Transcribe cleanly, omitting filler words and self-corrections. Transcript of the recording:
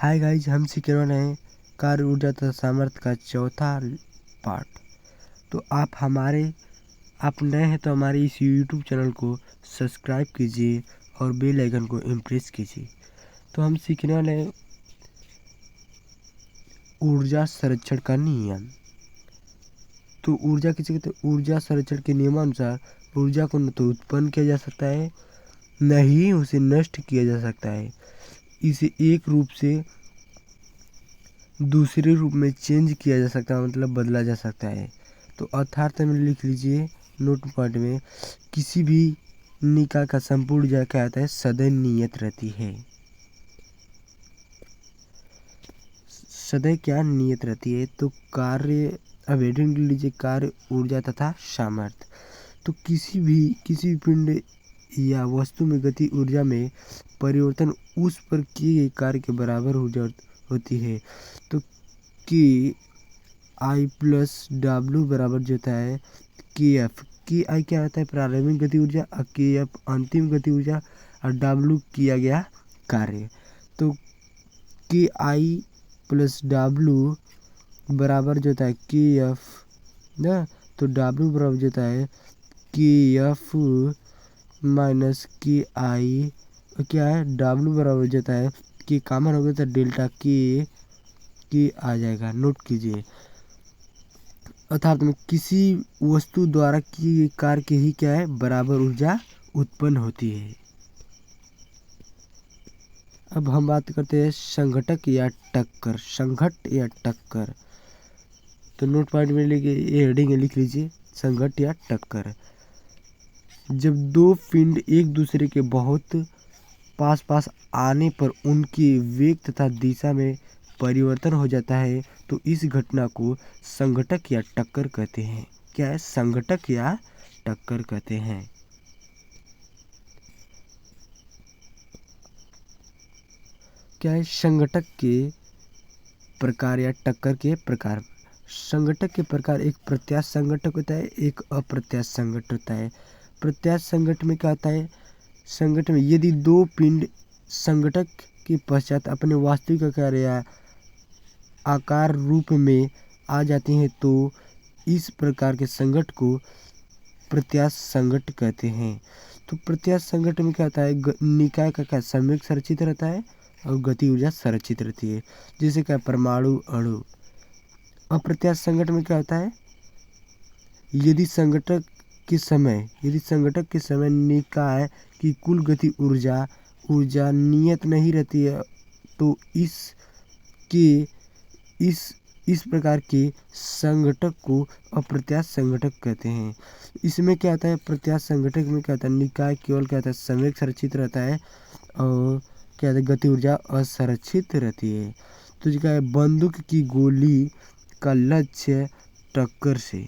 Hi guys, हम सीखने वाले हैं कार्य ऊर्जा तथा सामर्थ्य का चौथा पार्ट। तो आप नए हैं तो हमारे इस यूट्यूब चैनल को सब्सक्राइब कीजिए और बेल आइकन को इम्प्रेस कीजिए। तो हम सीखने वाले हैं ऊर्जा संरक्षण का नियम। तो ऊर्जा किसे कहते हैं? ऊर्जा संरक्षण के नियमानुसार ऊर्जा को न तो उत्पन्न किया जा सकता है, न ही उसे नष्ट किया जा सकता है। इसे एक रूप से दूसरे रूप में चेंज किया जा सकता है, मतलब बदला जा सकता है। तो अर्थात में लिख लीजिए नोट पॉइंट में, किसी भी निकाय का संपूर्ण ऊर्जा क्या आता है? सदैव नियत रहती है। सदैव क्या नियत रहती है? तो कार्य, अब हेडिंग लीजिए, कार्य ऊर्जा तथा सामर्थ्य। तो किसी भी पिंड या वस्तु में गति ऊर्जा में परिवर्तन उस पर किए गए कार्य के बराबर ऊर्जा होती है। तो कि आई प्लस डब्ल्यू बराबर जो होता है के एफ। की आई क्या होता है? प्रारंभिक गति ऊर्जा, और के एफ अंतिम गति ऊर्जा, और डब्ल्यू किया गया कार्य। तो के आई प्लस डब्ल्यू बराबर जो होता है के एफ ना, तो डब्ल्यू बराबर जो होता है के एफ माइनस के आई। क्या है? डब्ल्यू बराबर जो होता है कि कॉमन हो गया तो डेल्टा के आ जाएगा। नोट कीजिए, अर्थात में किसी वस्तु द्वारा किए गए कार्य के ही क्या है? बराबर ऊर्जा उत्पन्न होती है। अब हम बात करते हैं संघटक या टक्कर। संघट या टक्कर। तो नोट पॉइंट में लेके ये हेडिंग लिख लीजिए, संघट या टक्कर। जब दो पिंड एक दूसरे के बहुत पास पास आने पर उनकी वेग तथा दिशा में परिवर्तन हो जाता है, तो इस घटना को संघटक या टक्कर कहते हैं। क्या है? संघटक या टक्कर कहते हैं। क्या है? संघटक के प्रकार या टक्कर के प्रकार। संघटक के प्रकार, एक प्रत्यास्थ संघटक होता है, एक अप्रत्यास्थ संघटक होता है। प्रत्यास्थ संघटक में क्या होता है? संघटक में यदि दो पिंड संघटक के पश्चात अपने वास्तविक आकार या आकार रूप में आ जाती हैं, तो इस प्रकार के संघटक को प्रत्यास्थ संघटक कहते हैं। तो प्रत्यास्थ संघटक में क्या होता है? निकाय का क्या संवेग संरक्षित रहता है और गति ऊर्जा संरक्षित रहती है, जैसे क्या परमाणु, अणु। अप्रत्यास्थ संघटक में क्या होता है? यदि संघटक के समय निकाय की कुल गति ऊर्जा नियत नहीं रहती है, तो इस प्रकार के संघटक को अप्रत्यास्थ संघटक कहते हैं। इसमें क्या होता है? प्रत्यास्थ संघटक में क्या होता है? निकाय केवल क्या होता है? संवेग संरक्षित रहता है और क्या होता है? गति ऊर्जा असंरक्षित रहती है। तो क्या है? बंदूक की गोली का लक्ष्य टक्कर से